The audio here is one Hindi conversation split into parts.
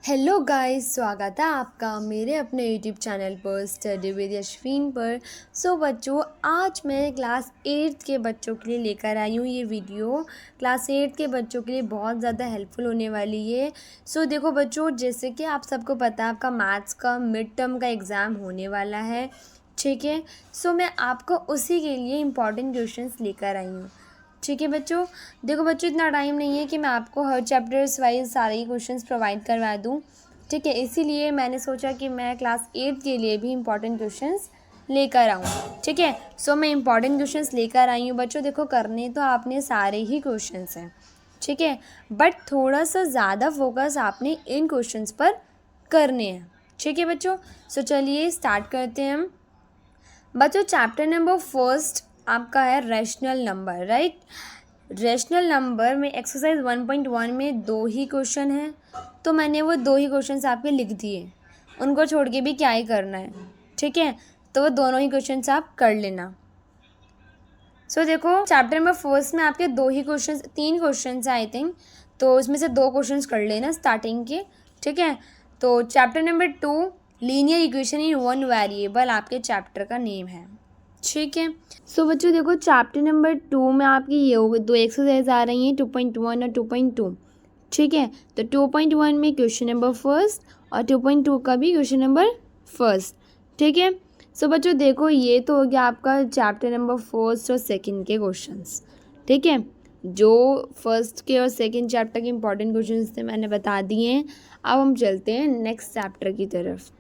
हेलो गाइस, स्वागत है आपका मेरे अपने यूट्यूब चैनल पर स्टडी विद यशवीन पर। बच्चों, आज मैं क्लास 8 के बच्चों के लिए लेकर आई हूँ ये वीडियो। क्लास 8 के बच्चों के लिए बहुत ज़्यादा हेल्पफुल होने वाली है। देखो बच्चों, जैसे कि आप सबको पता है आपका मैथ्स का मिड टर्म का एग्ज़ाम होने वाला है, ठीक है। मैं आपको उसी के लिए इम्पॉर्टेंट क्वेश्चंस लेकर आई हूँ, ठीक है बच्चों। देखो बच्चों, इतना टाइम नहीं है कि मैं आपको हर चैप्टर्स वाइज सारे ही क्वेश्चंस प्रोवाइड करवा दूँ, ठीक है। इसीलिए मैंने सोचा कि मैं क्लास 8 के लिए भी इम्पॉर्टेंट क्वेश्चंस लेकर आऊँ, ठीक है। मैं इम्पॉर्टेंट क्वेश्चंस लेकर आई हूँ बच्चों। देखो, करने तो आपने सारे ही क्वेश्चंस हैं, ठीक है, बट थोड़ा सा ज़्यादा फोकस आपने इन क्वेश्चंस पर करने हैं, ठीक है बच्चों। चलिए स्टार्ट करते हैं हम। बच्चों, चैप्टर नंबर फर्स्ट आपका है rational number, right. Rational number में एक्सरसाइज 1.1 में 2 ही क्वेश्चन हैं, तो मैंने वो 2 ही क्वेश्चंस आपके लिख दिए। उनको छोड़ के भी क्या ही करना है, ठीक है। तो वो दोनों ही क्वेश्चंस आप कर लेना। देखो, चैप्टर नंबर फर्स्ट में आपके 2 ही क्वेश्चंस, 3 क्वेश्चंस हैं आई थिंक, तो उसमें से 2 क्वेश्चंस कर लेना स्टार्टिंग के, ठीक है। तो chapter number 2 linear equation in one variable आपके चैप्टर का नेम है, ठीक है। बच्चों देखो, चैप्टर नंबर 2 में आपकी ये हो गई 2 एक्सरसाइज आ रही हैं, 2.1 और 2.2, ठीक है। तो 2.1 में क्वेश्चन नंबर फर्स्ट और 2.2 का भी क्वेश्चन नंबर फर्स्ट, ठीक है। बच्चों देखो, ये तो हो गया आपका चैप्टर नंबर फर्स्ट और सेकंड के क्वेश्चंस, ठीक है। जो फर्स्ट के और सेकंड चैप्टर के इंपॉर्टेंट क्वेश्चंस थे मैंने बता दिए हैं। अब हम चलते हैं नेक्स्ट चैप्टर की तरफ।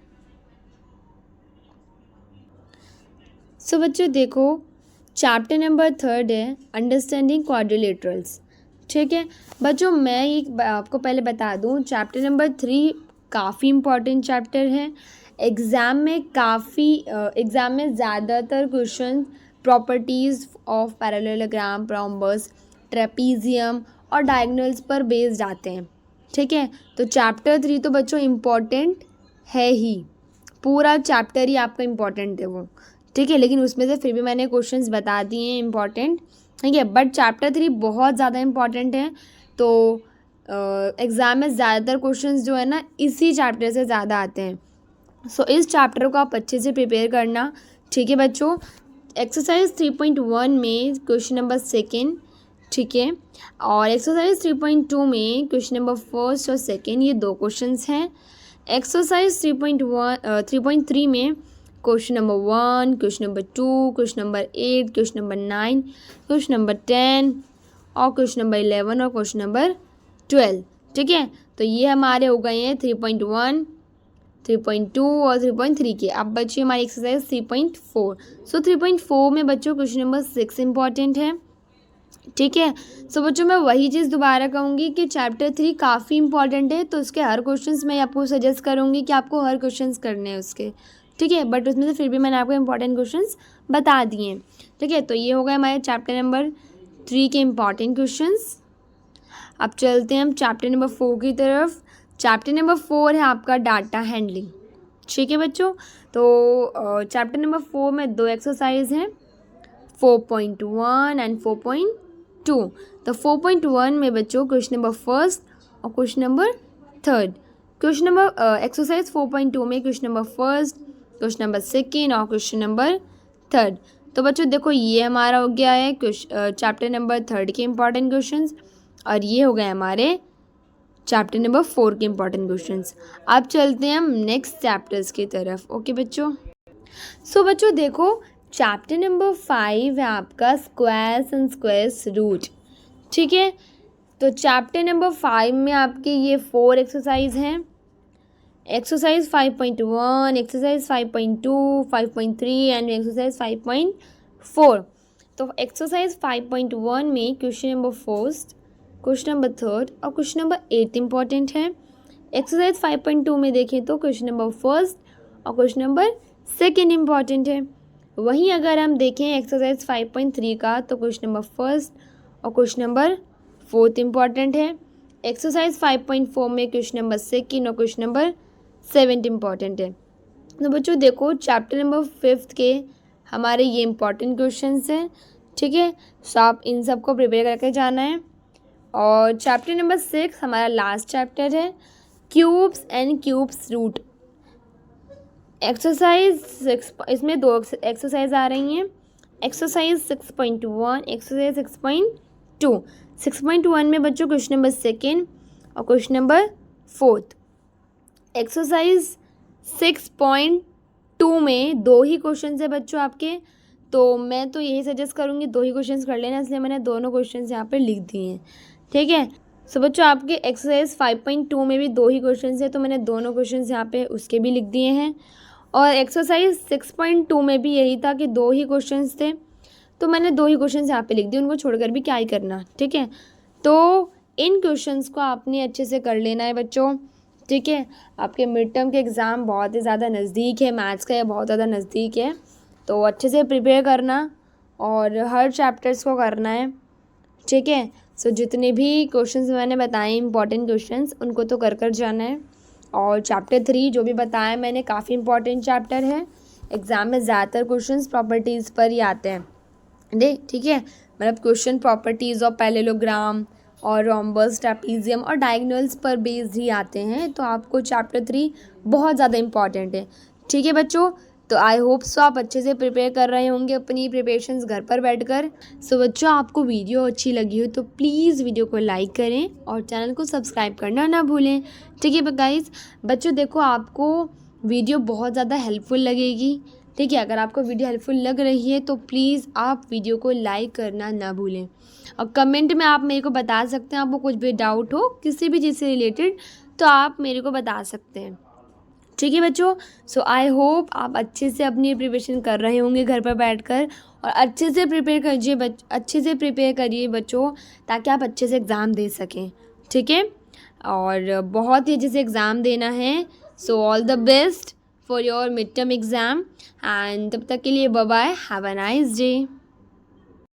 बच्चों देखो, चैप्टर नंबर 3 है अंडरस्टैंडिंग क्वाड्रिलेटरल्स, ठीक है। बच्चों मैं एक आपको पहले बता दूं, चैप्टर नंबर 3 काफ़ी इम्पॉर्टेंट चैप्टर है। एग्ज़ाम में ज़्यादातर question properties of parallelogram, rhombus, trapezium और डायगोनल्स पर बेस्ड आते हैं, ठीक है। तो चैप्टर 3 तो बच्चों इम्पॉर्टेंट है ही, पूरा चैप्टर ही आपका इम्पॉर्टेंट है वो, ठीक है। लेकिन उसमें से फिर भी मैंने क्वेश्चंस बता दिए हैं इम्पॉर्टेंट, ठीक है। बट चैप्टर 3 बहुत ज़्यादा इम्पॉर्टेंट है, तो एग्ज़ाम में ज़्यादातर क्वेश्चंस जो है ना इसी चैप्टर से ज़्यादा आते हैं। इस चैप्टर को आप अच्छे से प्रिपेयर करना, ठीक है बच्चों। एक्सरसाइज 3.1 में क्वेश्चन नंबर सेकेंड, ठीक है, और एक्सरसाइज 3.2 में क्वेश्चन नंबर फर्स्ट और सेकेंड, ये 2 क्वेश्चंस हैं। एक्सरसाइज 3.3 में question number 1, question number 2, question number 8, question number 9, question number 10 और क्वेश्चन नंबर 11 और क्वेश्चन नंबर 12, ठीक है। तो ये हमारे हो गए हैं 3.1, 3.2 और 3.3 के। अब बच्चे हमारी एक्सरसाइज 3.4। 3.4 में बच्चों क्वेश्चन नंबर 6 इम्पॉर्टेंट है, ठीक है। बच्चों मैं वही चीज़ दोबारा कहूँगी कि चैप्टर 3 काफ़ी इंपॉर्टेंट है, तो उसके हर क्वेश्चंस मैं आपको सजेस्ट करूँगी कि आपको हर क्वेश्चंस करने हैं उसके, ठीक है। बट उसमें से फिर भी मैंने आपको इंपॉर्टेंट क्वेश्चंस बता दिए हैं, ठीक है। तो ये हो गए हमारे चैप्टर नंबर 3 के इम्पॉर्टेंट क्वेश्चंस। अब चलते हैं हम चैप्टर नंबर 4 की तरफ। चैप्टर नंबर 4 है आपका डाटा हैंडलिंग, ठीक है बच्चों। तो चैप्टर नंबर 4 में 2 एक्सरसाइज हैं, 4.1 एंड 4.2। तो 4.1 में बच्चों क्वेश्चन नंबर फर्स्ट और question number third. Question number exercise 4.2 में question number first, question number second और क्वेश्चन नंबर थर्ड। तो बच्चों देखो, ये हमारा हो गया है चैप्टर नंबर 3 के इम्पॉर्टेंट क्वेश्चंस, और ये हो गए हमारे चैप्टर नंबर 4 के इम्पॉर्टेंट क्वेश्चंस। अब चलते हैं हम नेक्स्ट चैप्टर्स की तरफ, ओके बच्चों। बच्चों देखो, चैप्टर नंबर 5 है आपका स्क्वायर्स एंड स्क्वायर्स रूट, ठीक है। तो चैप्टर नंबर 5 में आपके ये 4 एक्सरसाइज हैं। Exercise 5.1, exercise 5.2, 5.3 and exercise 5.4। तो एक्सरसाइज 5.1 में question number first, question number third और क्वेश्चन नंबर 8 इंपॉर्टेंट है। एक्सरसाइज 5.2 में देखें तो क्वेश्चन नंबर फर्स्ट और क्वेश्चन नंबर सेकेंड इम्पॉर्टेंट है। वहीं अगर हम देखें एक्सरसाइज 5.3 का, तो क्वेश्चन नंबर फर्स्ट और क्वेश्चन नंबर फोर्थ इम्पॉर्टेंट है। एक्सरसाइज 5.4 में क्वेश्चन नंबर सेकेंड और क्वेश्चन नंबर 7 इम्पॉर्टेंट है। तो बच्चों देखो, चैप्टर नंबर 5 के हमारे ये इम्पॉर्टेंट क्वेश्चंस हैं, ठीक है। आप इन सब को प्रिपेयर करके जाना है। और चैप्टर नंबर 6 हमारा लास्ट चैप्टर है, cubes and cubes root. Exercise 6, इसमें 2 एक्सरसाइज आ रही हैं। Exercise 6.1, exercise 6.2। 6.1 में बच्चों क्वेश्चन नंबर 2 और क्वेश्चन नंबर 4। एक्सरसाइज 6.2 में 2 ही क्वेश्चन है बच्चों आपके, तो मैं तो यही सजेस्ट करूँगी 2 ही क्वेश्चन कर लेना, इसलिए मैंने दोनों क्वेश्चन यहाँ पे लिख दिए हैं। ठीक है, सो बच्चों आपके एक्सरसाइज 5.2 में भी 2 ही क्वेश्चन है, तो मैंने दोनों क्वेश्चन यहाँ पे उसके भी लिख दिए हैं। और एक्सरसाइज 6.2 में भी यही था कि 2 ही क्वेश्चन थे, तो मैंने 2 ही क्वेश्चन यहाँ पे लिख दिए, उनको छोड़कर भी क्या ही करना। ठीक है, तो इन क्वेश्चंस को आपने अच्छे से कर लेना है बच्चों। ठीक है, आपके मिड टर्म के एग्ज़ाम बहुत ही ज़्यादा नज़दीक है, मैथ्स का ये बहुत ज़्यादा नज़दीक है, तो अच्छे से प्रिपेयर करना और हर चैप्टर्स को करना है। ठीक है, सो जितने भी क्वेश्चंस मैंने बताए इंपॉर्टेंट क्वेश्चंस, उनको तो कर जाना है। और चैप्टर 3 जो भी बताया मैंने काफ़ी इंपॉर्टेंट चैप्टर है, एग्ज़ाम में ज़्यादातर क्वेश्चंस प्रॉपर्टीज़ पर ही आते हैं। ठीक है, मतलब क्वेश्चन प्रॉपर्टीज़ और पैरेललोग्राम और रोम्बस, ट्रेपीजियम और डायगोनल्स पर बेस्ड ही आते हैं, तो आपको चैप्टर 3 बहुत ज़्यादा इंपॉर्टेंट है। ठीक है बच्चों, तो आई होप सो आप अच्छे से प्रिपेयर कर रहे होंगे अपनी प्रिपरेशंस घर पर बैठकर। सो बच्चों, आपको वीडियो अच्छी लगी हो तो प्लीज़ वीडियो को लाइक करें और चैनल को सब्सक्राइब करना ना भूलें। ठीक है गाइस, बच्चों देखो आपको वीडियो बहुत ज़्यादा हेल्पफुल लगेगी। ठीक है, अगर आपको वीडियो हेल्पफुल लग रही है तो प्लीज़ आप वीडियो को लाइक करना ना भूलें, और कमेंट में आप मेरे को बता सकते हैं, आपको कुछ भी डाउट हो किसी भी चीज़ से रिलेटेड तो आप मेरे को बता सकते हैं। ठीक है बच्चों, सो आई होप आप अच्छे से अपनी प्रिपरेशन कर रहे होंगे घर पर बैठकर, और अच्छे से प्रिपेयर करिए बच्चों, ताकि आप अच्छे से एग्ज़ाम दे सकें। ठीक है, और बहुत ही अच्छे से एग्ज़ाम देना है। So all the best for your mid term exam, and तब तक के लिए bye bye, have a nice day.